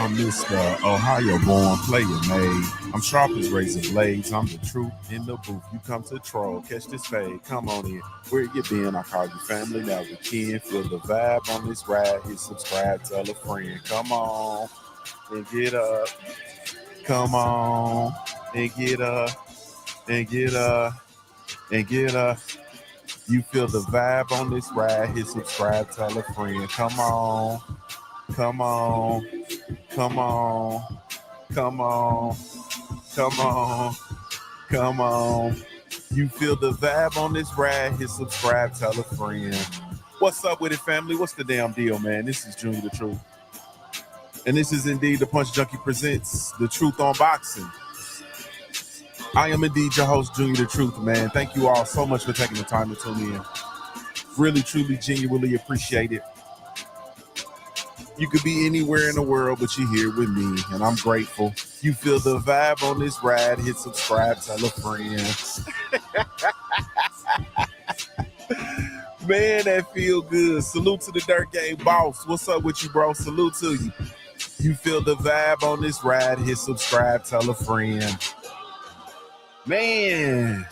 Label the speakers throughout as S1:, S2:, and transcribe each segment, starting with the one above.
S1: I'm Mr. Ohio-born player made. I'm sharp as razor blades. I'm the truth in the booth. You come to troll, catch this fade. Come on in. Where you been? I call you family. Now we can feel the vibe on this ride. Hit subscribe, tell a friend. Come on and get up. Come on and get up and get up and get up. You feel the vibe on this ride. Hit subscribe, tell a friend. Come on. Come on, come on, come on, come on, come on. You feel the vibe on this ride, hit subscribe, tell a friend. What's up with it, family? What's the damn deal, man? This is Junior the Truth. And this is indeed the Punch Junkie presents The Truth on Boxing. I am indeed your host, Junior the Truth, man. Thank you all so much for taking the time to tune in. Really, truly, genuinely appreciate it. You could be anywhere in the world, but you're here with me, and I'm grateful. You feel the vibe on this ride, hit subscribe, tell a friend. Man, that feel good. Salute to the Dirt Game boss. What's up with you, bro? Salute to you. You feel the vibe on this ride, hit subscribe, tell a friend. Man,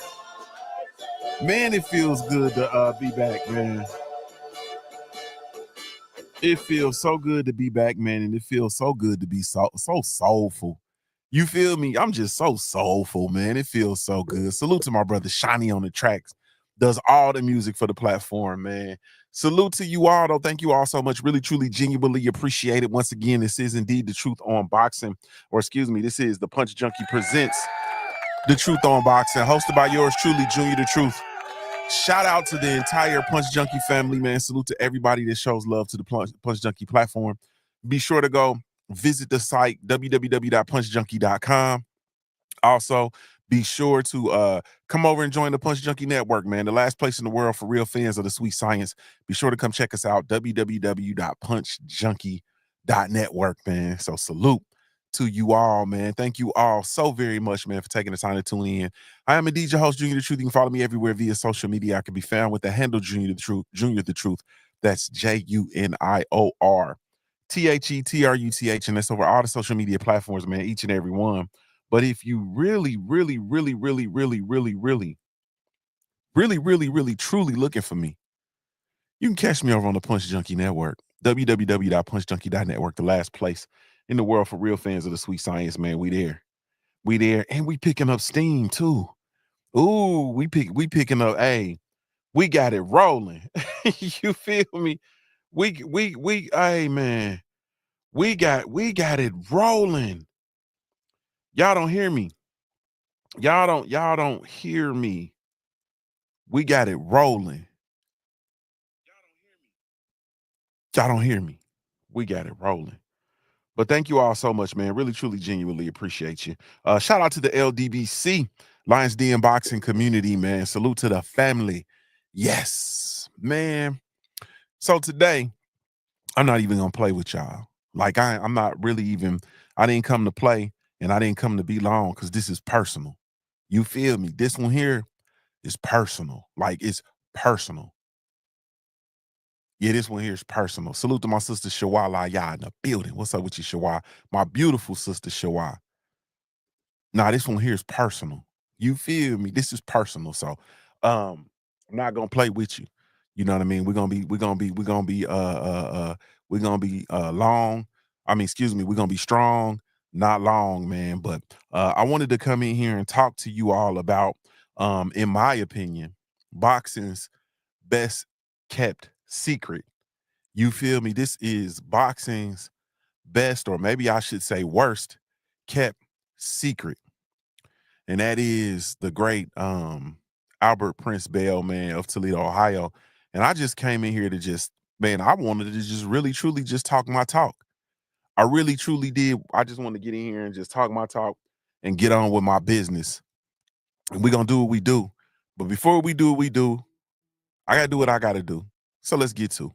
S1: it feels good to be back, man. It feels so good to be back, man, and it feels so good to be so soulful. You feel me? I'm just so soulful, man. It feels so good. Salute to my brother Shiny on the tracks. Does all the music for the platform, man. Salute to you all, though. Thank you all so much. Really, truly, genuinely appreciate it. Once again, this is indeed The Truth on Boxing. Or excuse me, this is the Punch Junkie presents The Truth on Boxing, hosted by yours truly, Junior the Truth. Shout out to the entire Punch Junkie family, man. Salute to everybody that shows love to the Punch Junkie platform. Be sure to go visit the site, www.punchjunkie.com. Also, be sure to come over and join the Punch Junkie Network, man. The last place in the world for real fans of the sweet science. Be sure to come check us out, www.punchjunkie.network, man. So salute to you all, man. Thank you all so very much, man, for taking the time to tune in. I am indeed your host, Junior the Truth. You can follow me everywhere via social media. I can be found with the handle Junior the Truth. Junior the Truth. That's JuniorTheTruth, and that's over all the social media platforms, man, each and every one. But if you really truly looking for me, you can catch me over on the Punch Junkie Network, www.punchjunkie.network, the last place in the world for real fans of the sweet science, man. We there, and we picking up steam too. Ooh, we picking up. Hey, we got it rolling. You feel me? Hey, man, we got it rolling. Y'all don't hear me. Y'all don't hear me. We got it rolling. Y'all don't hear me. We got it rolling. But thank you all so much, man. Really, truly, genuinely appreciate you. Shout out to the LDBC, Lions Den Boxing community, man. Salute to the family. Yes, man. So today, I'm not even going to play with y'all. Like, I'm not really even, I didn't come to play and I didn't come to be long because this is personal. You feel me? This one here is personal. Like, it's personal. Yeah, this one here is personal. Salute to my sister Shawa Laya in the building. What's up with you, Shawa? My beautiful sister Shawa. Nah, this one here is personal. You feel me? This is personal. So I'm not gonna play with you. You know what I mean? We're gonna be long. I mean, excuse me, we're gonna be strong, not long, man. But I wanted to come in here and talk to you all about in my opinion, boxing's best kept secret. You feel me? This is boxing's best, or maybe I should say worst kept secret. And that is the great Albert Prince Bell, man, of Toledo, Ohio. And I just came in here to just, man, I wanted to just really, truly just talk my talk. I really, truly did. I just wanted to get in here and just talk my talk and get on with my business. And we're going to do what we do. But before we do what we do, I got to do what I got to do. So let's get to it.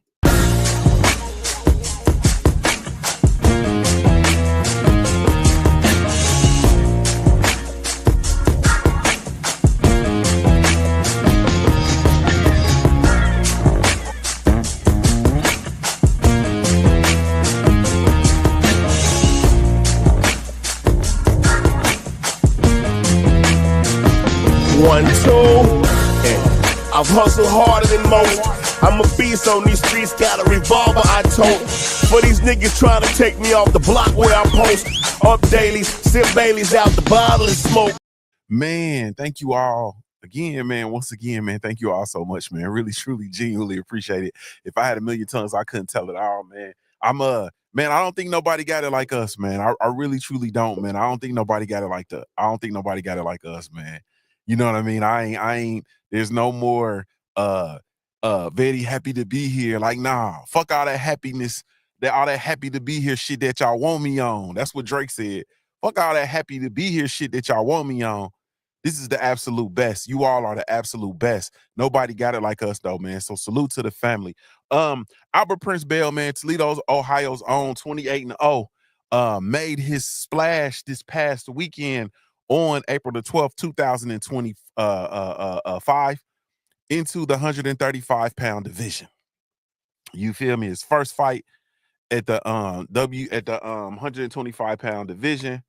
S2: 1, 2. I've hustled harder than most. I'm a beast on these streets, got a revolver I tote. For these niggas trying to take me off the block where I post. Up daily, sip Baileys out the bottle and smoke.
S1: Man, thank you all again, man. Once again, man, thank you all so much, man. Really, truly, genuinely appreciate it. If I had a million tongues, I couldn't tell it all, man. Man, I don't think nobody got it like us, man. I really, truly don't, man. I don't think nobody got it like us, man. You know what I mean? I ain't, there's no more very happy to be here. Like, nah, fuck all that happiness, all that happy to be here shit that y'all want me on. That's what Drake said. Fuck all that happy to be here shit that y'all want me on. This is the absolute best. You all are the absolute best. Nobody got it like us though, man. So salute to the family. Albert Prince Bell, man, Toledo's, Ohio's own 28-0, made his splash this past weekend on April the 12th, 2025 into the 135-pound division. You feel me? His first fight at the 125-pound division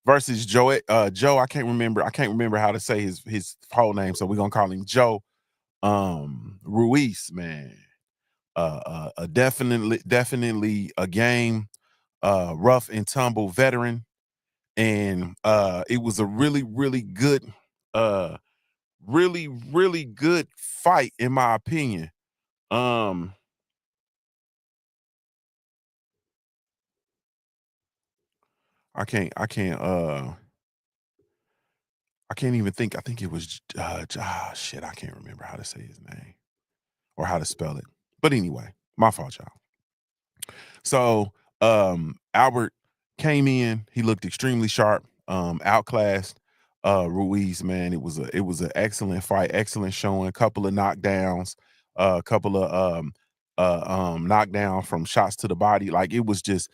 S1: versus Joe. I can't remember how to say his whole name, so we're gonna call him Joe Ruiz, man. Definitely a game, rough and tumble veteran, and it was a really good really good fight in my opinion. I can't even think. I think it was shit. I can't remember how to say his name or how to spell it. But anyway, my fault, y'all. So Albert came in. He looked extremely sharp. Outclassed Ruiz, man. It was an excellent fight, excellent showing. A couple of knockdowns, a couple of knockdown from shots to the body. Like it was just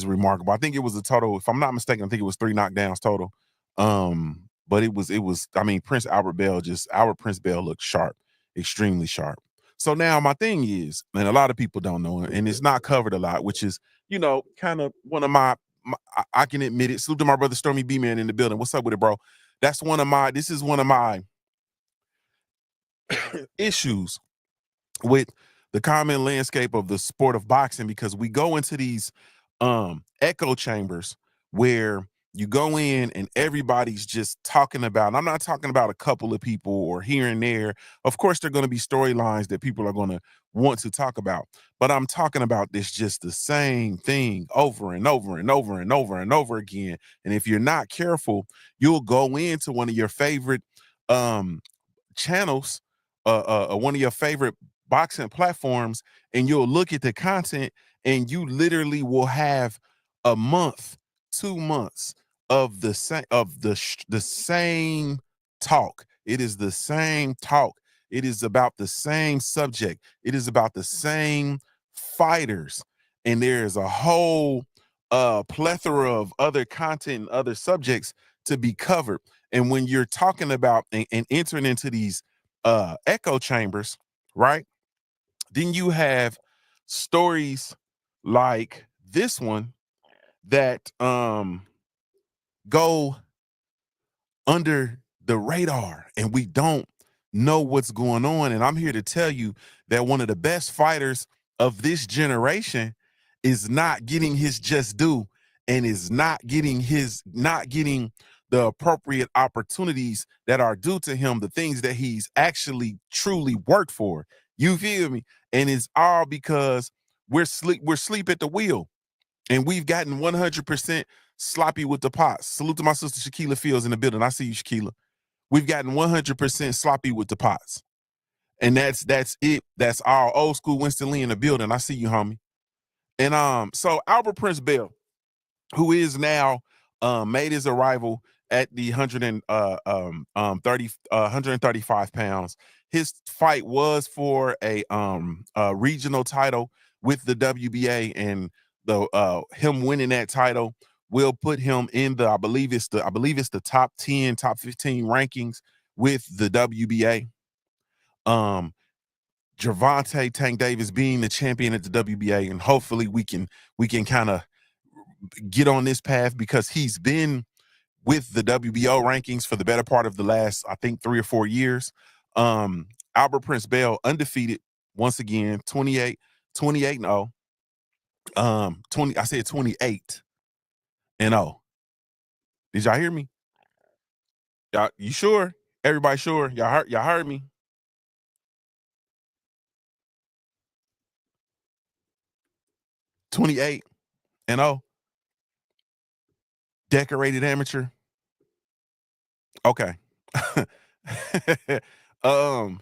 S1: remarkable. I think it was a total, if I'm not mistaken, I think it was 3 knockdowns total. But it was, I mean, Albert Prince Bell looked sharp, extremely sharp. So now my thing is, and a lot of people don't know, and it's not covered a lot, which is, you know, kind of one of my I can admit it. Salute to my brother Stormy B Man in the building. What's up with it, bro? This is one of my issues with the common landscape of the sport of boxing, because we go into these echo chambers where you go in and everybody's just talking about, and I'm not talking about a couple of people or here and there. Of course, there are going to be storylines that people are going to want to talk about, but I'm talking about this just the same thing over and over and over and over and over again. And if you're not careful, you'll go into one of your favorite channels, one of your favorite boxing platforms, and you'll look at the content and you literally will have a month, 2 months of the same talk. It is the same talk. It is about the same subject. It is about the same fighters, and there is a whole plethora of other content and other subjects to be covered. And when you're talking about and entering into these echo chambers, right, then you have stories like this one that go under the radar and we don't know what's going on. And I'm here to tell you that one of the best fighters of this generation is not getting his just due, and is not getting the appropriate opportunities that are due to him, the things that he's actually truly worked for. You feel me? And it's all because we're sleep at the wheel, and we've gotten 100% sloppy with the pots. Salute to my sister Shaquila Fields in the building. I see you, Shaquila. We've gotten 100% sloppy with the pots. And that's it. That's our old school Winston Lee in the building. I see you, homie. And so Albert Prince Bell, who is now made his arrival at the 135 pounds. His fight was for a regional title with the WBA, and the him winning that title will put him in the I believe it's the top 10, top 15 rankings with the WBA. Gervonta Tank Davis being the champion at the WBA, and hopefully we can kind of get on this path, because he's been with the WBO rankings for the better part of the last, I think, 3 or 4 years. Albert Prince Bell undefeated once again, 28 and 0. 20 I said 28 and 0. Did y'all hear me? Y'all, you sure? Everybody sure? Y'all heard me? $28 and 0. Decorated amateur. Okay.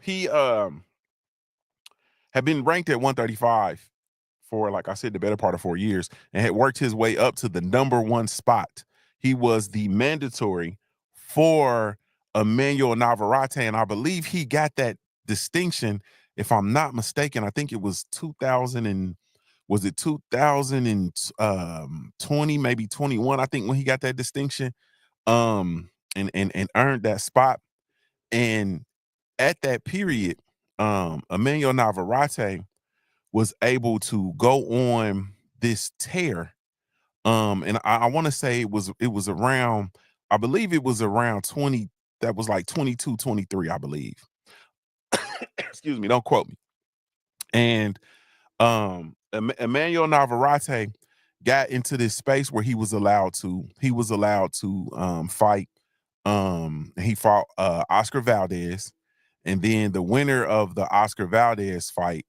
S1: He had been ranked at 135 for, like I said, the better part of 4 years, and had worked his way up to the number 1 spot. He was the mandatory for Emmanuel Navarrete, and I believe he got that distinction, if I'm not mistaken. I think it was 2000 and was it 2020, maybe 21, I think, when he got that distinction, and earned that spot. And at that period, Emmanuel Navarrete was able to go on this tear. And I want to say it was around, I believe it was around 20, that was like 22, 23, I believe. Excuse me, don't quote me. And Emmanuel Navarrete got into this space where he was allowed to fight. He fought Oscar Valdez, and then the winner of the Oscar Valdez fight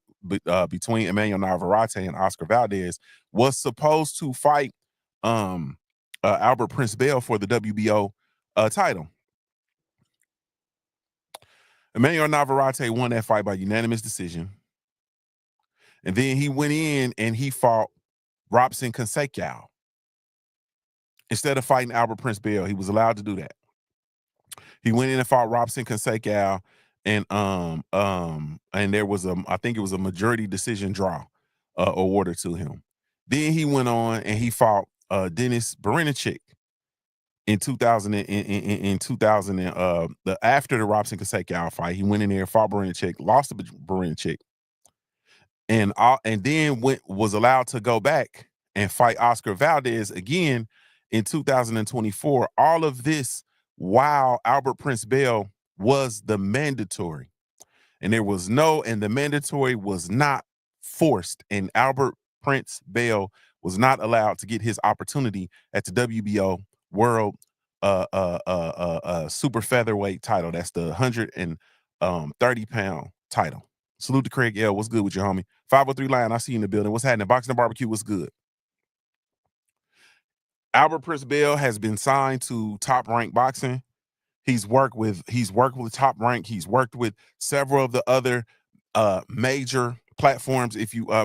S1: between Emmanuel Navarrete and Oscar Valdez was supposed to fight Albert Prince Bell for the WBO title. Emmanuel Navarrete won that fight by unanimous decision. And then he went in and he fought Robson Consequao. Instead of fighting Albert Prince Bell, he was allowed to do that. He went in and fought Robson Consequao, and there was I think it was a majority decision draw awarded to him. Then he went on and he fought Dennis Berinchik in 2000 in 2000 after the Robson Consequao fight. He went in there, fought Berinchik, lost to Berinchik, and then was allowed to go back and fight Oscar Valdez again in 2024. All of this while Albert Prince Bell was the mandatory, and the mandatory was not forced, and Albert Prince Bell was not allowed to get his opportunity at the WBO World Super Featherweight title. That's the 130-pound title. Salute to Craig L. What's good with you, homie? 503 Lion, I see you in the building. What's happening? Boxing and Barbecue, what's good? Albert Prince Bell has been signed to Top Rank Boxing. He's worked with Top Rank. He's worked with several of the other major platforms,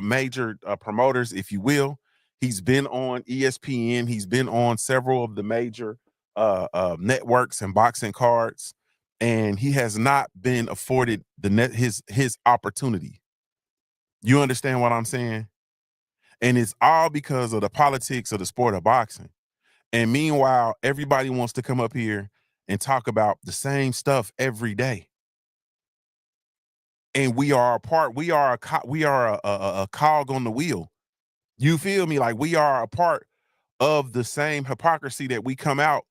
S1: major promoters, if you will. He's been on ESPN. He's been on several of the major networks and boxing cards, and he has not been afforded his opportunity. You understand what I'm saying? And it's all because of the politics of the sport of boxing. And meanwhile, everybody wants to come up here and talk about the same stuff every day. And we are a cog on the wheel. You feel me? Like, we are a part of the same hypocrisy that we come out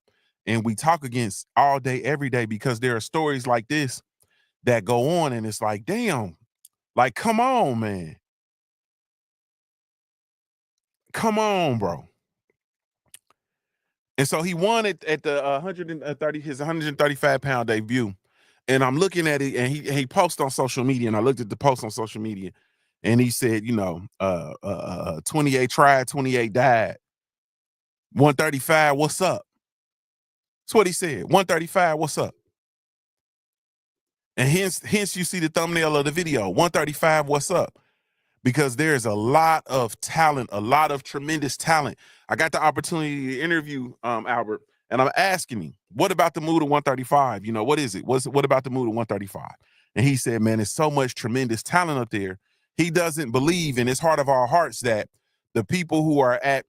S1: and we talk against all day, every day, because there are stories like this that go on, and it's like, damn, like, come on, man. Come on, bro. And so he won it at the 135-pound debut. And I'm looking at it, and he posted on social media, and I looked at the post on social media, and he said, 28 tried, 28 died. 135, what's up? That's what he said. 135, what's up? And hence you see the thumbnail of the video. 135, what's up? Because there's a lot of talent, a lot of tremendous talent. I got the opportunity to interview Albert, and I'm asking him, what about the move to 135? What is it? What about the move to 135? And he said, man, there's so much tremendous talent up there. He doesn't believe in his heart of our hearts that the people who are at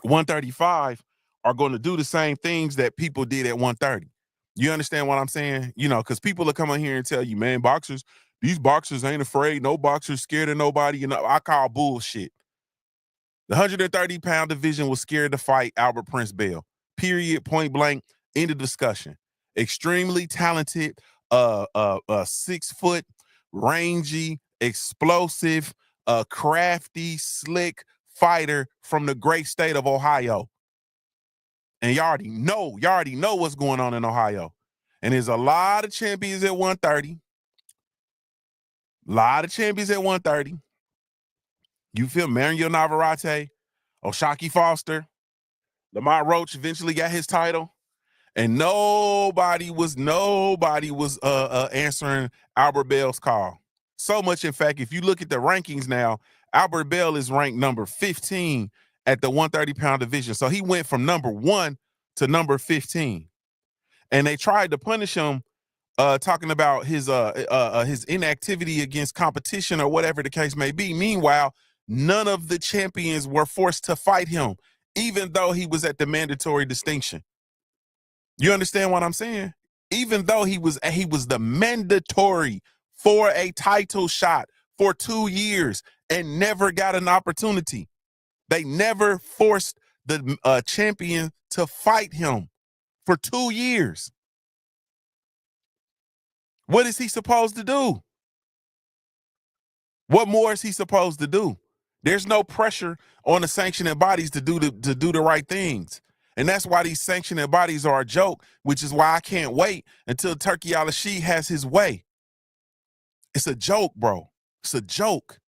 S1: 135 are going to do the same things that people did at 130. You understand what I'm saying? Because people will come on here and tell you, man, these boxers ain't afraid. No boxer's scared of nobody. I call bullshit. The 130-pound division was scared to fight Albert Prince Bell. Period. Point blank. End of discussion. Extremely talented, 6 foot, rangy, explosive, crafty, slick fighter from the great state of Ohio. And y'all already know what's going on in Ohio. And there's a lot of champions at 130. Lot of champions at 130. You feel Mario Navarrete, Oshaki Foster, Lamont Roach eventually got his title. And nobody was answering Albert Bell's call. So much, in fact, if you look at the rankings now, Albert Bell is ranked number 15 at the 130-pound division. So he went from number 1 to number 15. And they tried to punish him, talking about his inactivity against competition or whatever the case may be. Meanwhile, none of the champions were forced to fight him, even though he was at the mandatory distinction. You understand what I'm saying? Even though he was the mandatory for a title shot for 2 years and never got an opportunity. They never forced the champion to fight him for 2 years. What is he supposed to do? What more is he supposed to do? There's no pressure on the sanctioning bodies to do the right things. And that's why these sanctioning bodies are a joke, which is why I can't wait until Turki Al-Rashid has his way. It's a joke, bro. It's a joke.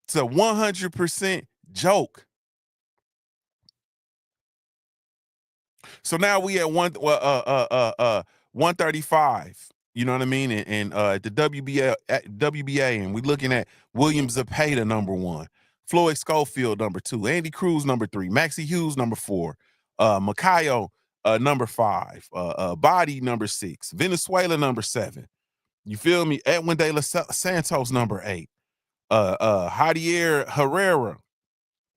S1: It's a 100% joke. So now we at 135. You know what I mean? And the WBA, and we're looking at William Zepeda, number 1. Floyd Schofield, number 2. Andy Cruz, number 3. Maxie Hughes, number 4. Makayo, number 5. Body, number 6. Venezuela, number 7. You feel me? Edwin De Los Santos, number 8. Javier Herrera,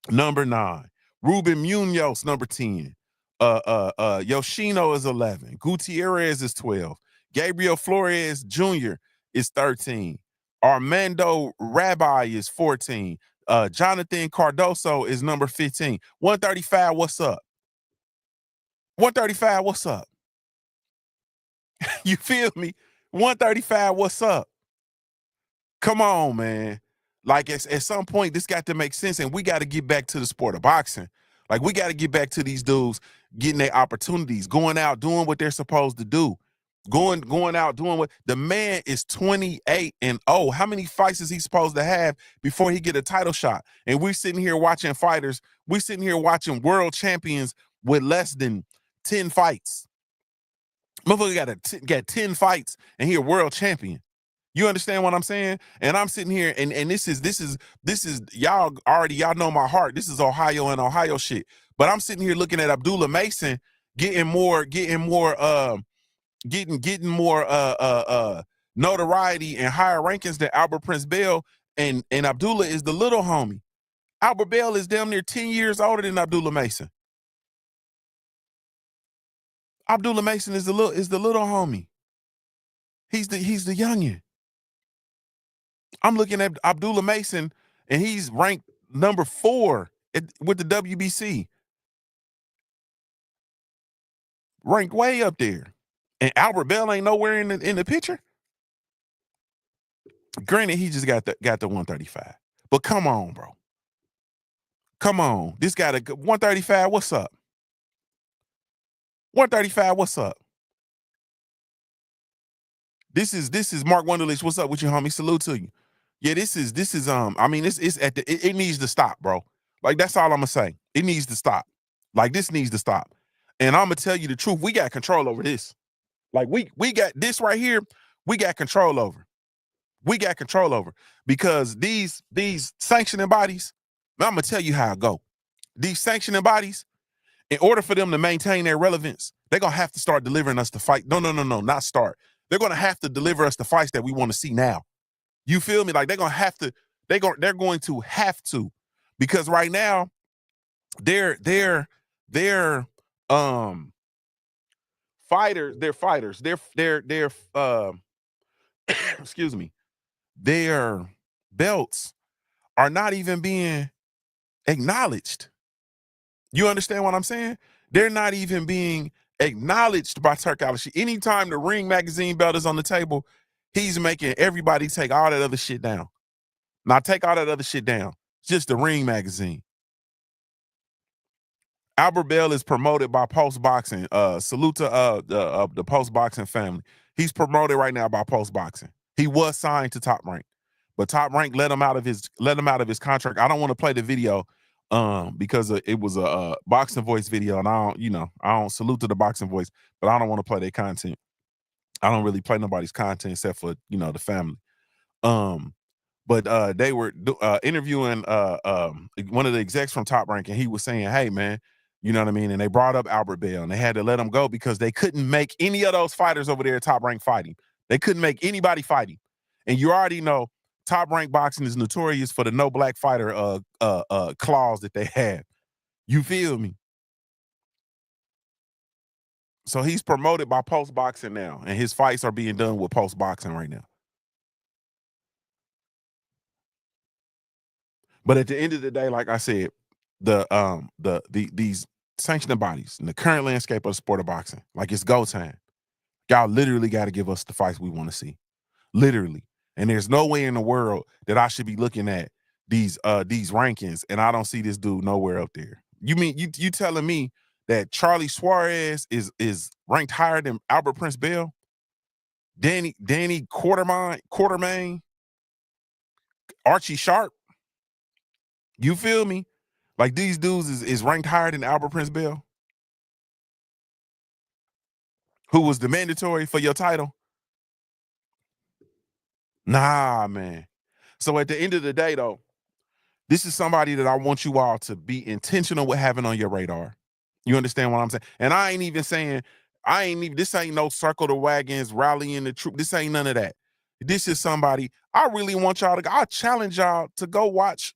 S1: number 9. Ruben Munoz, number 10. Yoshino is 11. Gutierrez is 12. Gabriel Flores Jr. is 13. Armando Rabbi is 14. Jonathan Cardoso is number 15. 135, what's up? 135, what's up? You feel me? 135, what's up? Come on, man. Like at some point, this got to make sense, and we got to get back to the sport of boxing. Like, we got to get back to these dudes getting their opportunities, going out, doing what they're supposed to do. Going out, doing what the man is 28-0. How many fights is he supposed to have before he get a title shot? And we're sitting here watching fighters. We're sitting here watching world champions with less than 10 fights. Motherfucker got 10 fights and he a world champion. You understand what I'm saying? And I'm sitting here and this is y'all know my heart. This is Ohio and Ohio shit. But I'm sitting here looking at Abdullah Mason getting more notoriety and higher rankings than Albert Prince Bell, and Abdullah is the little homie. Albert Bell is damn near 10 years older than Abdullah Mason. Abdullah Mason is the little homie. He's the youngin'. I'm looking at Abdullah Mason, and he's ranked number 4 with the WBC. Ranked way up there. And Albert Bell ain't nowhere in the picture. Granted, he just got the 135. But come on, bro. Come on. This got a 135. What's up? 135. What's up? This is Mark Wunderlich. What's up with you, homie? Salute to you. Yeah, this is I mean, it's at it needs to stop, bro. Like, that's all I'm gonna say. It needs to stop. Like, this needs to stop. And I'm gonna tell you the truth. We got control over this. Like, we got this right here. We got control over. We got control over, because these sanctioning bodies, I'm gonna tell you how it go. These sanctioning bodies, in order for them to maintain their relevance, they're gonna have to start delivering us the fight. No, not start. They're gonna have to deliver us the fights that we want to see now. You feel me? Like, they're going to have to, because right now they're fighters. They're excuse me. Their belts are not even being acknowledged. You understand what I'm saying? They're not even being acknowledged by Turk Al-Rashid. Anytime the Ring magazine belt is on the table, he's making everybody take all that other shit down. Now take all that other shit down. It's just the Ring magazine. Albert Bell is promoted by Post Boxing. Salute to the Post Boxing family. He's promoted right now by Post Boxing. He was signed to Top Rank, but Top Rank let him out of his contract. I don't want to play the video because it was a Boxing Voice video, and I don't salute to the Boxing Voice, but I don't want to play their content. I don't really play nobody's content except for the family. But they were interviewing one of the execs from Top Rank, and he was saying, "Hey, man, you know what I mean?" And they brought up Albert Bell, and they had to let him go because they couldn't make any of those fighters over there at Top Rank fighting. They couldn't make anybody fighting. And you already know Top Rank Boxing is notorious for the no black fighter clause that they have. You feel me? So he's promoted by Post Boxing now, and his fights are being done with Post Boxing right now. But at the end of the day, like I said, these sanctioning bodies in the current landscape of the sport of boxing, like it's go time. Y'all literally got to give us the fights we want to see. Literally. And there's no way in the world that I should be looking at these rankings and I don't see this dude nowhere up there. You mean you telling me that Charlie Suarez is ranked higher than Albert Prince Bell? Danny Quartermain, Archie Sharp? You feel me? Like these dudes is ranked higher than Albert Prince Bell, who was the mandatory for your title? Nah, man. So at the end of the day, though, this is somebody that I want you all to be intentional with having on your radar. You understand what I'm saying? And I ain't even saying, this ain't no circle the wagons, rallying the troop. This ain't none of that. This is somebody, I really want y'all to, I challenge y'all to go watch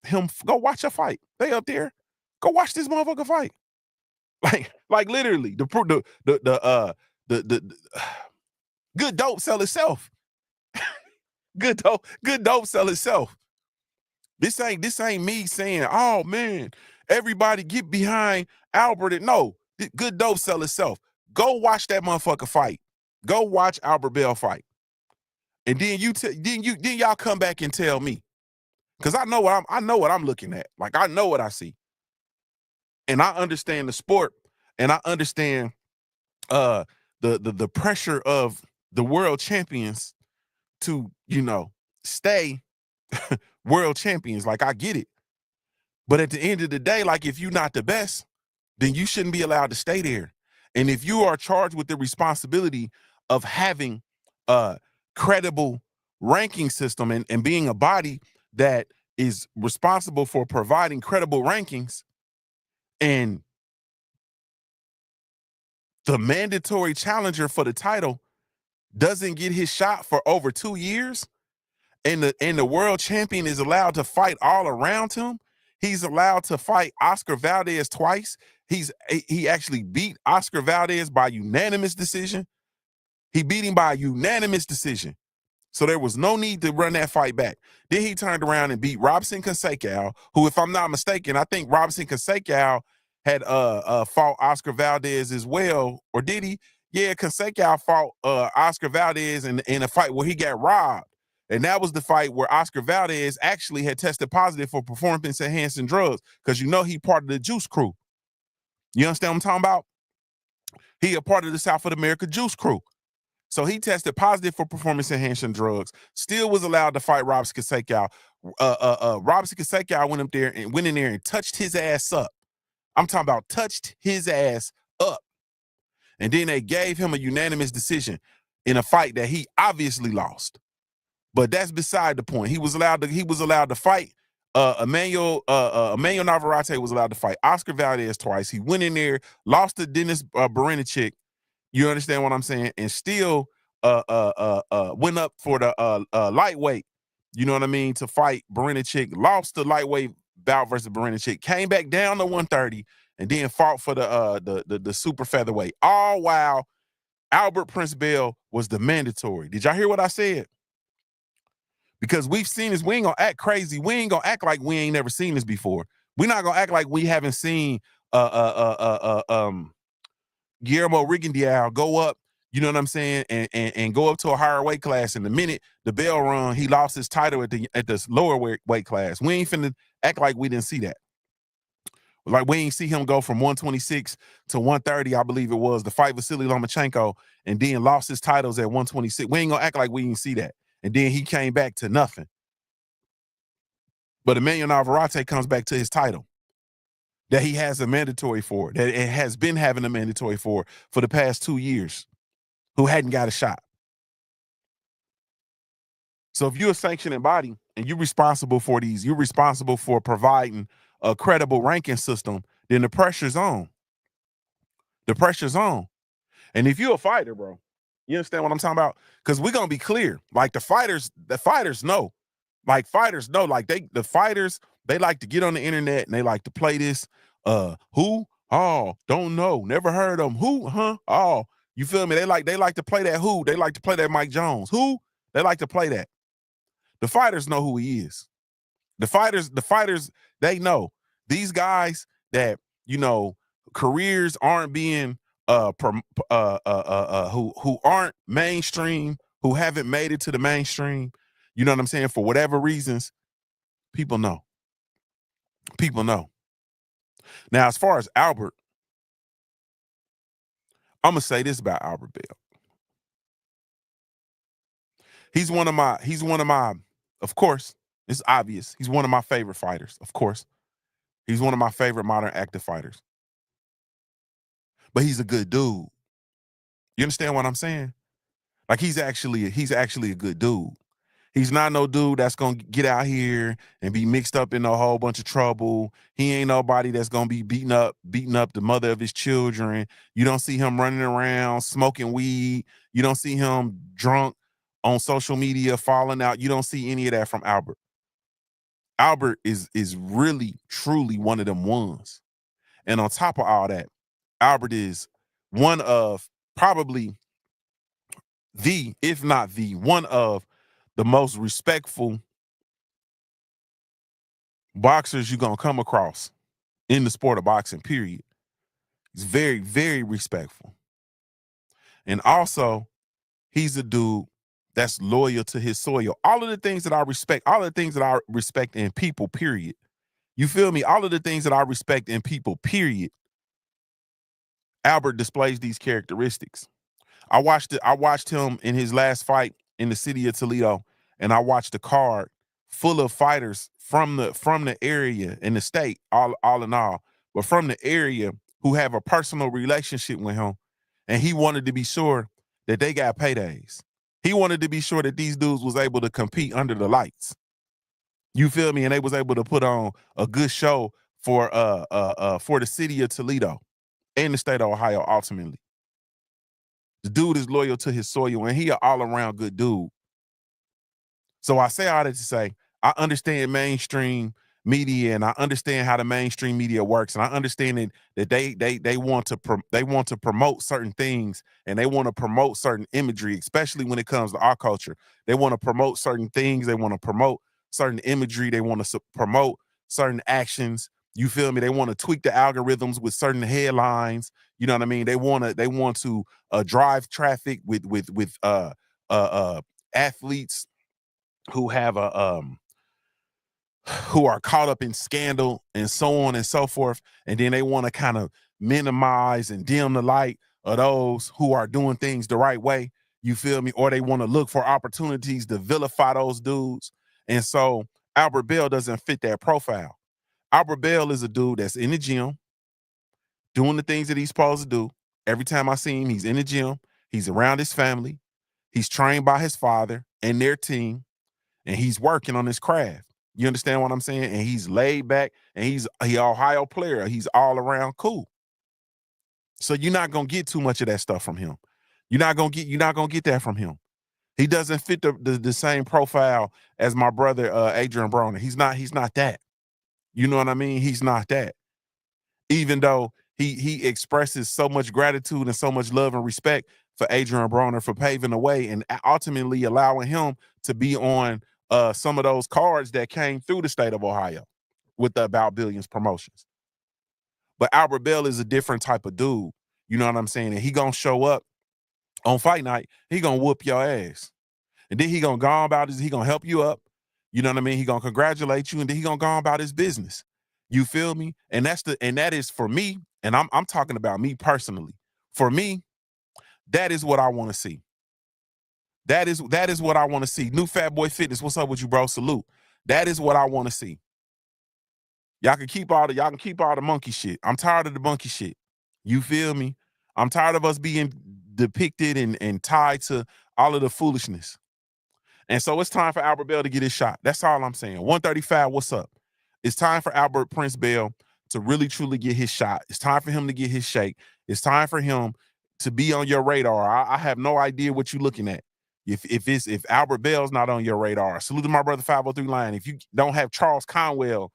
S1: him, go watch a fight. They up there. Go watch this motherfucker fight. Like literally, the good dope sell itself. Good dope sell itself. This ain't me saying, oh man, everybody get behind Albert. No, good dope sell itself. Go watch that motherfucker fight. Go watch Albert Bell fight. And then then y'all come back and tell me. Cause I know what I'm looking at. Like I know what I see. And I understand the sport, and I understand the pressure of the world champions to, stay world champions. Like I get it. But at the end of the day, like if you're not the best, then you shouldn't be allowed to stay there. And if you are charged with the responsibility of having a credible ranking system and being a body that is responsible for providing credible rankings, and the mandatory challenger for the title doesn't get his shot for over 2 years, and the world champion is allowed to fight all around him. He's allowed to fight Oscar Valdez twice. He actually beat Oscar Valdez by unanimous decision. He beat him by a unanimous decision. So there was no need to run that fight back. Then he turned around and beat Robson Canseco, who, if I'm not mistaken, I think Robson Canseco had fought Oscar Valdez as well. Or did he? Yeah, Canseco fought Oscar Valdez in a fight where he got robbed. And that was the fight where Oscar Valdez actually had tested positive for performance-enhancing drugs, because he part of the Juice crew. You understand what I'm talking about? He a part of the South of America Juice crew. So he tested positive for performance-enhancing drugs, still was allowed to fight Robson Canseco. Robson Canseco went in there and touched his ass up. I'm talking about touched his ass up. And then they gave him a unanimous decision in a fight that he obviously lost. But that's beside the point. He was allowed to fight Emmanuel Navarrete was allowed to fight Oscar Valdez twice. He went in there, lost to Dennis Berinchik. You understand what I'm saying? And still went up for the lightweight, you know what I mean, to fight Berinchik. Lost the lightweight bout versus Berinchik. Came back down to 130 and then fought for the super featherweight. All while Albert Prince Bell was the mandatory. Did y'all hear what I said? Because we've seen this. We ain't gonna act crazy. We ain't gonna act like we ain't never seen this before. We're not gonna act like we haven't seen Guillermo Rigondeaux go up, you know what I'm saying, and go up to a higher weight class. And the minute the bell rung, he lost his title at this lower weight class. We ain't finna act like we didn't see that. Like, we ain't see him go from 126 to 130, I believe it was, the fight Vasily Lomachenko, and then lost his titles at 126. We ain't gonna act like we didn't see that. And then he came back to nothing. But Emmanuel Navarrete comes back to his title that he has a mandatory for, that it has been having a mandatory for the past 2 years, who hadn't got a shot. So if you're a sanctioning body and you're responsible for these, you're responsible for providing a credible ranking system, then the pressure's on. The pressure's on. And if you're a fighter, bro, you understand what I'm talking about? Because we're gonna be clear. Like, the fighters know. Like, fighters know. Like, the fighters, they like to get on the internet and they like to play this. Who? Oh, don't know. Never heard of them. Who? Huh? Oh, you feel me? They like to play that who. They like to play that Mike Jones. Who? They like to play that. The fighters know who he is. The fighters, they know. These guys that, careers aren't being who aren't mainstream, who haven't made it to the mainstream, you know what I'm saying, for whatever reasons, people know. People know. Now, as far as Albert, I'm gonna say this about Albert Bell. He's one of my, of course, it's obvious, he's one of my favorite fighters, of course. He's one of my favorite modern active fighters. But he's a good dude. You understand what I'm saying? Like, he's actually a good dude. He's not no dude that's gonna get out here and be mixed up in a whole bunch of trouble. He ain't nobody that's gonna be beating up the mother of his children. You don't see him running around smoking weed. You don't see him drunk on social media falling out. You don't see any of that from Albert. Albert is really, truly one of them ones. And on top of all that, Albert is one of probably if not the one of the most respectful boxers you're gonna come across in the sport of boxing, period. He's very, very respectful. And also, he's a dude that's loyal to his soil. All of the things that I respect in people, period. You feel me? All of the things that I respect in people, period. Albert displays these characteristics. I watched him in his last fight in the city of Toledo, and I watched a card full of fighters from the area in the state, all in all, but from the area, who have a personal relationship with him, and he wanted to be sure that they got paydays. He wanted to be sure that these dudes was able to compete under the lights. You feel me? And they was able to put on a good show for the city of Toledo and the state of Ohio ultimately. The dude is loyal to his soil, and he an all-around good dude. So I say all that to say, I understand mainstream media, and I understand how the mainstream media works, and I understand that they want to promote certain things, and they want to promote certain imagery, especially when it comes to our culture. They want to promote certain things. They want to promote certain imagery. They want to promote certain actions. You feel me? They want to tweak the algorithms with certain headlines. You know what I mean? They want to drive traffic with athletes who have who are caught up in scandal and so on and so forth, and then they want to kind of minimize and dim the light of those who are doing things the right way. You feel me? Or they want to look for opportunities to vilify those dudes. And so Albert Bell doesn't fit that profile. Albert Bell is a dude that's in the gym doing the things that he's supposed to do. Every time I see him, he's in the gym. He's around his family. He's trained by his father and their team, and he's working on his craft. You understand what I'm saying? And he's laid back, and he's an Ohio player. He's all around cool. So you're not gonna get too much of that stuff from him. You're not gonna get that from him. He doesn't fit the same profile as my brother Adrian Broner. He's not that. You know what I mean? He's not that. Even though he expresses so much gratitude and so much love and respect for Adrian Broner for paving the way and ultimately allowing him to be on some of those cards that came through the state of Ohio with the About Billions promotions. But Albert Bell is a different type of dude. You know what I'm saying? And he gonna show up on fight night. He gonna whoop your ass, and then he gonna go on about his. He gonna help you up. You know what I mean? He gonna congratulate you, and then he gonna go on about his business. You feel me? And that is for me. And I'm talking about me personally. For me, that is what I want to see. That is what I want to see. New Fat Boy Fitness. What's up with you, bro? Salute. That is what I want to see. Y'all can keep all the monkey shit. I'm tired of the monkey shit. You feel me? I'm tired of us being depicted and tied to all of the foolishness. And so it's time for Albert Bell to get his shot. That's all I'm saying. 135, what's up? It's time for Albert Prince Bell to really truly get his shot. It's time for him to get his shake. It's time for him to be on your radar. I have no idea what you're looking at. If Albert Bell's not on your radar, salute to my brother 503 Lion. If you don't have Charles Conwell,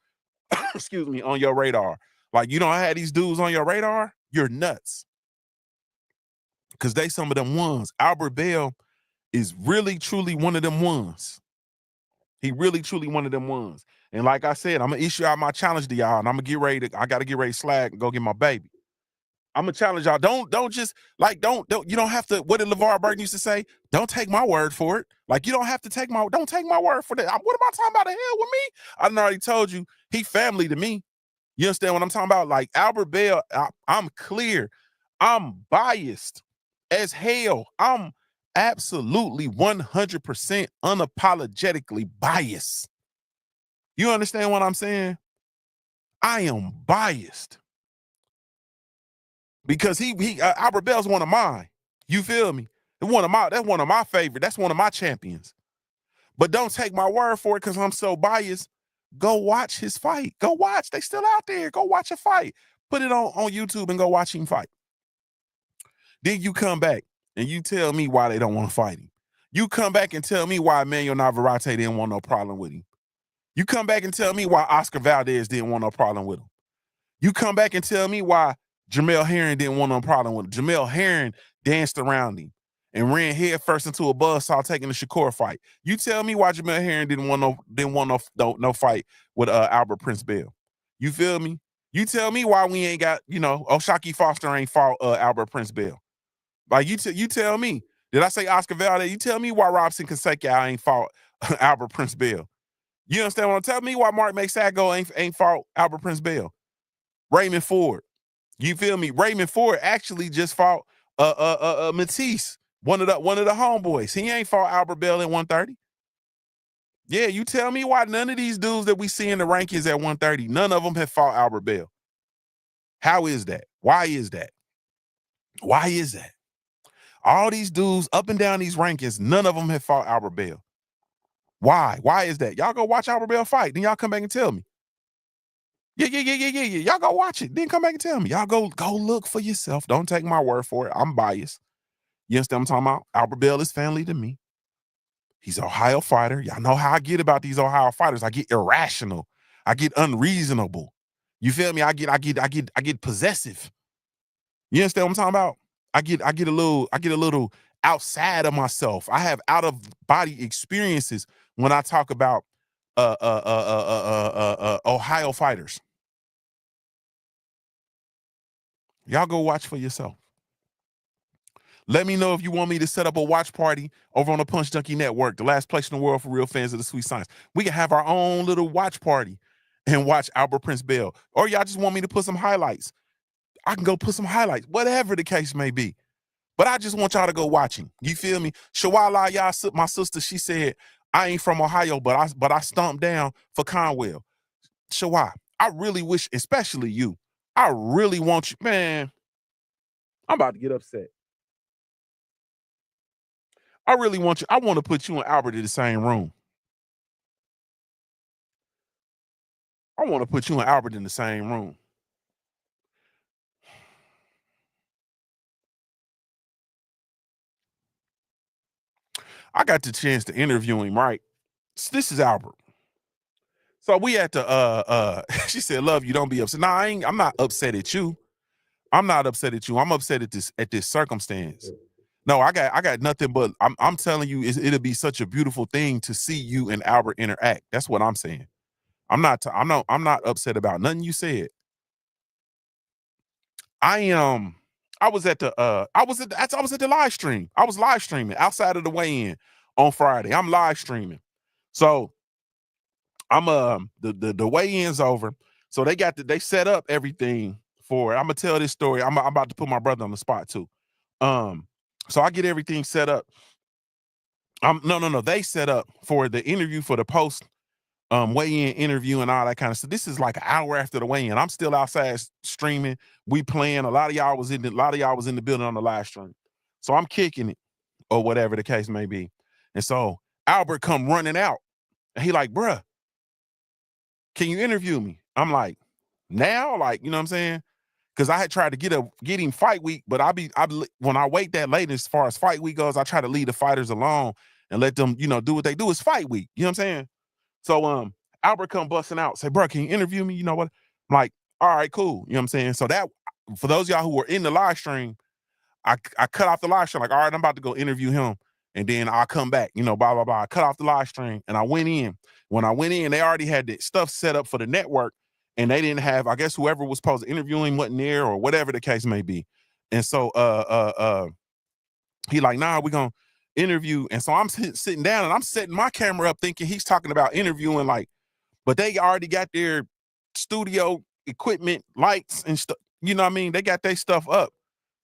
S1: excuse me, on your radar, like you don't have these dudes on your radar, you're nuts. Because they some of them ones. Albert Bell is really truly one of them ones. He really truly one of them ones. And like I said, I'm gonna issue out my challenge to y'all, and I'm gonna get ready to. I gotta get ready to slag and go get my baby. I'm gonna challenge y'all. Don't just like don't you don't have to. What did LeVar Burton used to say? Don't take my word for it. Like you don't have to don't take my word for that. What am I talking about? The hell with me? I done already told you he family to me. You understand what I'm talking about? Like Albert Bell, I'm clear. I'm biased as hell. I'm absolutely 100% unapologetically biased. You understand what I'm saying? I am biased because Albert Bell's one of mine. You feel me? That's one of my favorite. That's one of my champions. But don't take my word for it because I'm so biased. Go watch his fight. Go watch. They still out there. Go watch a fight. Put it on YouTube and go watch him fight. Then you come back and you tell me why they don't want to fight him. You come back and tell me why Emmanuel Navarrete didn't want no problem with him. You come back and tell me why Oscar Valdez didn't want no problem with him. You come back and tell me why Jamel Herring didn't want no problem with him. Jamel Herring danced around him and ran headfirst into a buzzsaw taking the Shakur fight. You tell me why Jamel Herring didn't want no fight with Albert Prince Bell. You feel me? You tell me why we ain't got, O'Shaquie Foster ain't fought Albert Prince Bell. Like you tell me. Did I say Oscar Valdez? You tell me why Robson Conseco ain't fought Albert Prince Bell. You understand what I'm telling me? Why Mark Mexago ain't fought Albert Prince Bell. Raymond Ford. You feel me? Raymond Ford actually just fought Matisse, one of the homeboys. He ain't fought Albert Bell at 130. Yeah, you tell me why none of these dudes that we see in the rankings at 130, none of them have fought Albert Bell. How is that? Why is that? Why is that? All these dudes up and down these rankings, none of them have fought Albert Bell. Why? Why is that? Y'all go watch Albert Bell fight, then y'all come back and tell me. Yeah. Y'all go watch it, then come back and tell me. Y'all go look for yourself. Don't take my word for it. I'm biased. You understand what I'm talking about? Albert Bell is family to me. He's an Ohio fighter. Y'all know how I get about these Ohio fighters. I get irrational. I get unreasonable. You feel me? I get possessive. You understand what I'm talking about? I get a little outside of myself. I have out of body experiences when I talk about Ohio fighters. Y'all go watch for yourself. Let me know if you want me to set up a watch party over on the Punch Junkie Network, the last place in the world for real fans of the sweet science. We can have our own little watch party and watch Albert Prince Bell. Or y'all just want me to put some highlights. I can go put some highlights, whatever the case may be. But I just want y'all to go watching. You feel me? Shawala, y'all, my sister, she said, I ain't from Ohio, but I stomped down for Conwell. Shawa, I really wish, especially you, I really want you, man. I'm about to get upset. I really want you. I want to put you and Albert in the same room. I want to put you and Albert in the same room. I got the chance to interview him, right? So this is Albert. So we at the she said, "Love you, don't be upset." Nah, I'm not upset at you. I'm not upset at you. I'm upset at this circumstance. No, I got nothing but I'm telling you, it'll be such a beautiful thing to see you and Albert interact. That's what I'm saying. I'm not upset about nothing you said. I was at the live stream. I was live streaming outside of the weigh-in on Friday. I'm live streaming. So I'm the weigh-in's over. So they set up everything for it. I'm gonna tell this story. I'm about to put my brother on the spot too. So I get everything set up. No. They set up for the interview for the post weigh-in interview and all that kind of stuff. This is like an hour after the weigh-in. I'm still outside streaming. We playing. A lot of y'all was in the building on the live stream. So I'm kicking it or whatever the case may be. And so Albert come running out. And he like, bruh, can you interview me? I'm like, now? Like, you know what I'm saying? Because I had tried to get him fight week, but when I wait that late as far as fight week goes, I try to leave the fighters alone and let them, do what they do. It's fight week. You know what I'm saying? So Albert come busting out, say, bro, can you interview me? You know what? I'm like, all right, cool. You know what I'm saying? So that, for those of y'all who were in the live stream, I cut off the live stream, like, all right, I'm about to go interview him. And then I'll come back, blah, blah, blah. I cut off the live stream and I went in. When I went in, they already had the stuff set up for the network. And they didn't have, I guess whoever was supposed to interview him wasn't there or whatever the case may be. And so he like, nah, we're gonna interview. And so I'm sitting down and I'm setting my camera up thinking he's talking about interviewing, like, but they already got their studio equipment, lights and stuff. You know what I mean? They got their stuff up.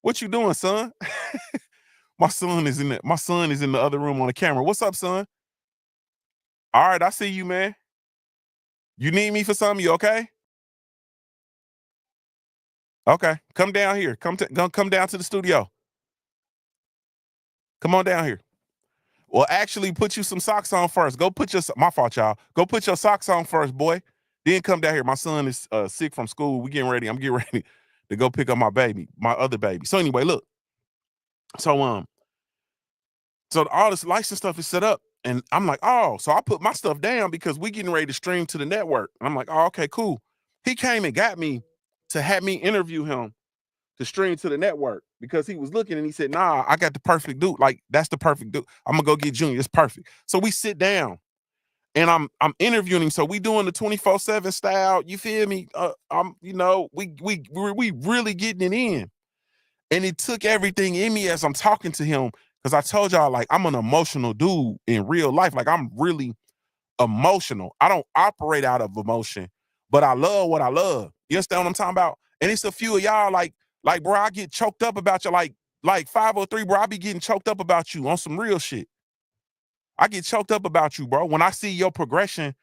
S1: What you doing, son? My son is in the other room on the camera. What's up, son? All right, I see you, man. You need me for something? You okay? Okay, come down here. Come down to the studio. Come on down here. Well, actually, put you some socks on first. Go put my fault, y'all. Go put your socks on first, boy. Then come down here. My son is sick from school. We getting ready. I'm getting ready to go pick up my other baby. So anyway, look. So all this license stuff is set up, and I'm like, oh, so I put my stuff down because we getting ready to stream to the network. And I'm like, oh, okay, cool. He came and got me to have me interview him to stream to the network because he was looking and he said, nah, I got the perfect dude. Like, that's the perfect dude. I'm gonna go get Junior. It's perfect. So we sit down and I'm interviewing him. So we doing the 24/7 style. You feel me? We really getting it in. And it took everything in me as I'm talking to him. Because I told y'all, like, I'm an emotional dude in real life. Like, I'm really emotional. I don't operate out of emotion, but I love what I love. You understand what I'm talking about? And it's a few of y'all like, bro, I get choked up about you. Like 503, bro, I be getting choked up about you on some real shit. I get choked up about you, bro. When I see your progression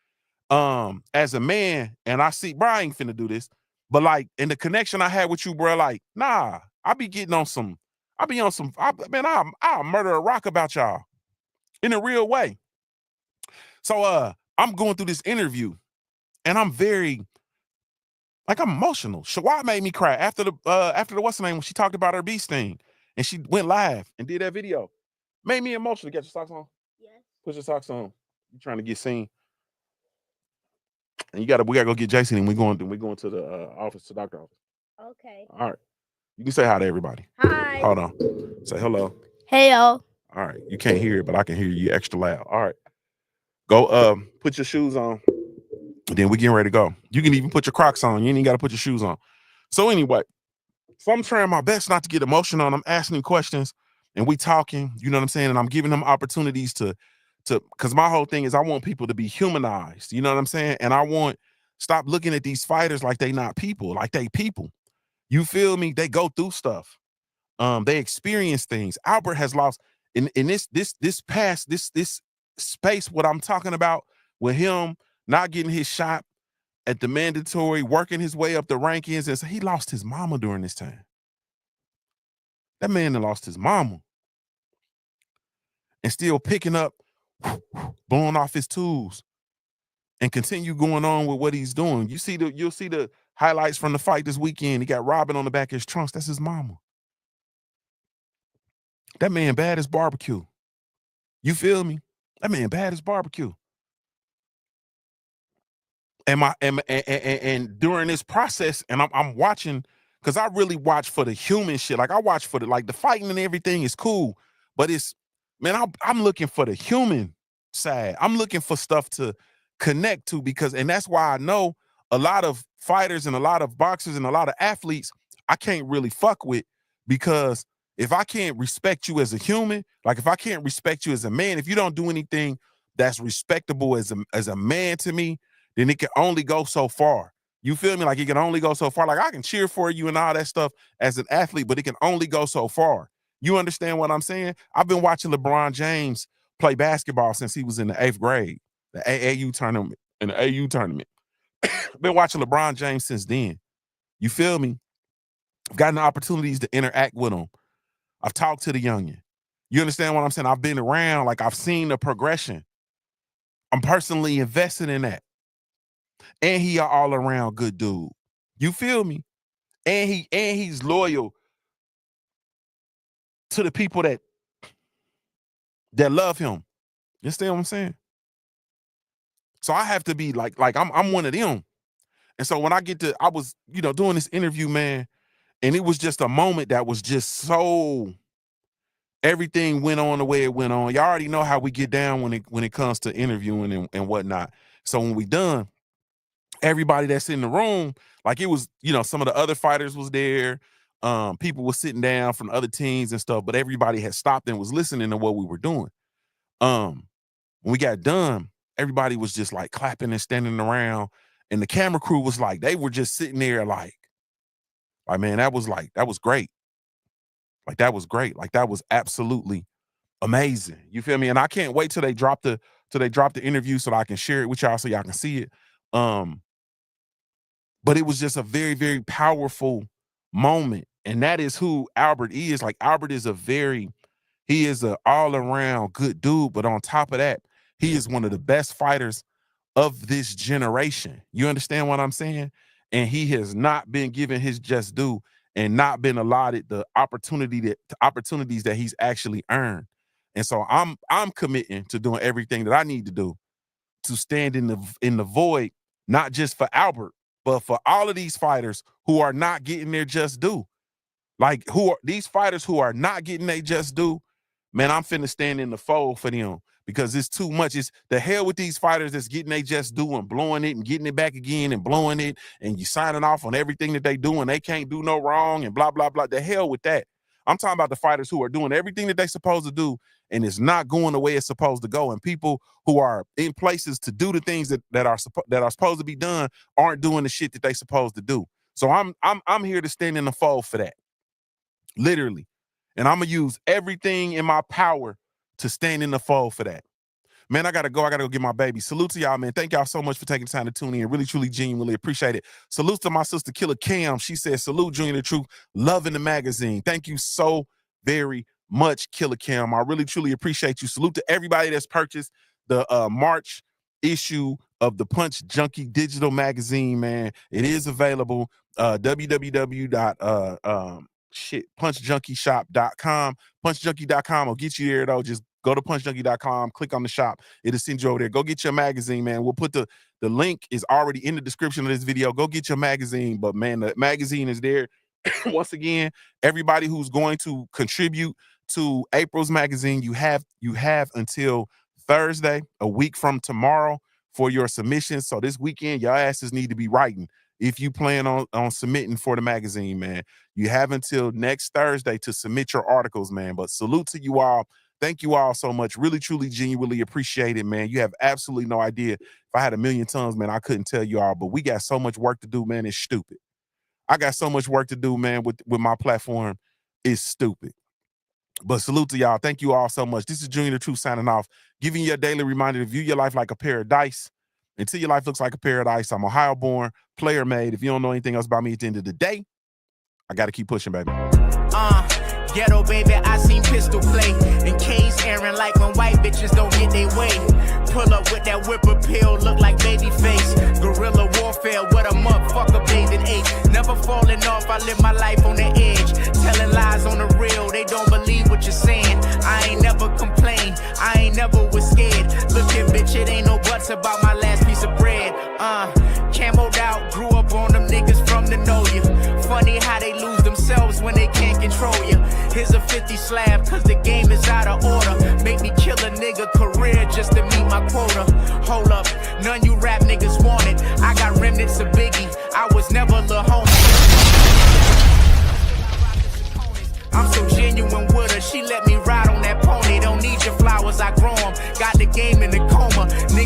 S1: as a man and I see, bro, I ain't finna do this. But like, in the connection I had with you, bro, like, nah, I be getting on some, I'll murder a rock about y'all in a real way. So I'm going through this interview and I'm very, like, I'm emotional. Shawad made me cry after the what's her name when she talked about her bee sting and she went live and did that video. Made me emotional. Get your socks on? Yes. Put your socks on. You trying to get seen. And we gotta go get Jason and we're going to the office, to the doctor office.
S3: Okay.
S1: All right. You can say hi to everybody.
S3: Hi.
S1: Hold on. Say hello.
S3: Hello.
S1: All right. You can't hear it, but I can hear you extra loud. All right. Go put your shoes on. Then we getting ready to go. You can even put your Crocs on. You ain't even got to put your shoes on. So anyway, so I'm trying my best not to get emotional. I'm asking him questions and we talking, you know what I'm saying? And I'm giving them opportunities to, because my whole thing is I want people to be humanized, you know what I'm saying? And I want, stop looking at these fighters like they not people, like they people. You feel me? They go through stuff. They experience things. Albert has lost in this space, what I'm talking about with him not getting his shot at the mandatory, working his way up the rankings. And so he lost his mama during this time. That man that lost his mama and still picking up, blowing off his tools and continue going on with what he's doing. You'll see the highlights from the fight this weekend. He got Robin on the back of his trunks. That's his mama. That man bad as barbecue. You feel me? That man bad as barbecue. And during this process, and I'm watching, because I really watch for the human shit. Like, I watch for the fighting and everything is cool, but it's, man, I'm looking for the human side. I'm looking for stuff to connect to, and that's why I know a lot of fighters and a lot of boxers and a lot of athletes I can't really fuck with, because if I can't respect you as a human, like if I can't respect you as a man, if you don't do anything that's respectable as a man to me, then it can only go so far. You feel me? Like it can only go so far. Like I can cheer for you and all that stuff as an athlete, but it can only go so far. You understand what I'm saying? I've been watching LeBron James play basketball since he was in the 8th grade, the AAU tournament, in the AU tournament. Been watching LeBron James since then. You feel me? I've gotten the opportunities to interact with him. I've talked to the youngin. You understand what I'm saying? I've been around, like I've seen the progression. I'm personally invested in that. And he an all around good dude. You feel me? And he's loyal to the people that love him. You understand what I'm saying? So I have to be like I'm one of them. And so when I was, doing this interview, man, and it was just a moment that was just so, everything went on the way it went on. Y'all already know how we get down when it comes to interviewing and whatnot. So when we done, everybody that's in the room, like it was, some of the other fighters was there. People were sitting down from other teams and stuff, but everybody had stopped and was listening to what we were doing. When we got done, everybody was just like clapping and standing around. And the camera crew was like, they were just sitting there like, man, that was great. Like, that was great. Like, that was absolutely amazing. You feel me? And I can't wait till they drop the interview so that I can share it with y'all so y'all can see it. But it was just a very, very powerful moment. And that is who Albert is. Like, Albert is he is an all-around good dude. But on top of that, he is one of the best fighters of this generation. You understand what I'm saying? And he has not been given his just due and not been allotted the opportunities that he's actually earned. And so I'm committing to doing everything that I need to do to stand in the void, not just for Albert, but for all of these fighters who are not getting their just due. Like, these fighters who are not getting their just due, man, I'm finna stand in the fold for them. Because it's too much. It's the hell with these fighters that's getting they just do and blowing it and getting it back again and blowing it, and you signing off on everything that they do and they can't do no wrong and blah, blah, blah. The hell with that. I'm talking about the fighters who are doing everything that they supposed to do and it's not going the way it's supposed to go. And people who are in places to do the things that are supposed to be done aren't doing the shit that they supposed to do. So I'm here to stand in the fold for that. Literally. And I'm gonna use everything in my power to stand in the fold for that. Man, I gotta go get my baby. Salute to y'all, man. Thank y'all so much for taking the time to tune in. Really, truly, genuinely appreciate it. Salute to my sister, Killer Cam. She said, salute, Junior the Truth. Loving the magazine. Thank you so very much, Killer Cam. I really, truly appreciate you. Salute to everybody that's purchased the March issue of the Punch Junkie digital magazine, man. It is available. punchjunkieshop.com. Punchjunkie.com will get you there, though. Just go to punchjunkie.com, click on the shop. It'll send you over there. Go get your magazine, man. We'll put the link is already in the description of this video. Go get your magazine. But, man, the magazine is there. Once again, everybody who's going to contribute to April's magazine, you have until Thursday, a week from tomorrow, for your submissions. So this weekend, your asses need to be writing. If you plan on submitting for the magazine, man, you have until next Thursday to submit your articles, man. But salute to you all. Thank you all so much. Really, truly, genuinely appreciate it, man. You have absolutely no idea. If I had a million tongues, man, I couldn't tell you all. But we got so much work to do, man. It's stupid. I got so much work to do, man, with my platform. It's stupid. But salute to y'all. Thank you all so much. This is Junior the Truth signing off, giving you a daily reminder to view your life like a paradise. Until your life looks like a paradise, I'm Ohio-born, player-made. If you don't know anything else about me at the end of the day, I got to keep pushing, baby.
S3: Ghetto baby, I seen pistol play. In case Aaron like when white bitches don't get their way. Pull up with that whip appeal, look like baby face. Guerrilla warfare with a motherfucker bathed in age. Never falling off, I live my life on the edge. Telling lies on the real, they don't believe what you're saying. I ain't never complained, I ain't never was scared. Look here, bitch, it ain't no buts about my last piece of bread. Camoed out, grew up on them niggas from the know you. Funny how they lose themselves when they can't control you. Here's a 50 slab, cause the game is out of order. Make me kill a nigga career just to meet my quota. Hold up, none you rap niggas want it. I got remnants of Biggie, I was never Lil Homie. I'm so genuine with her, she let me ride on that pony. Don't need your flowers, I grow them. Got the game in the coma. Nigga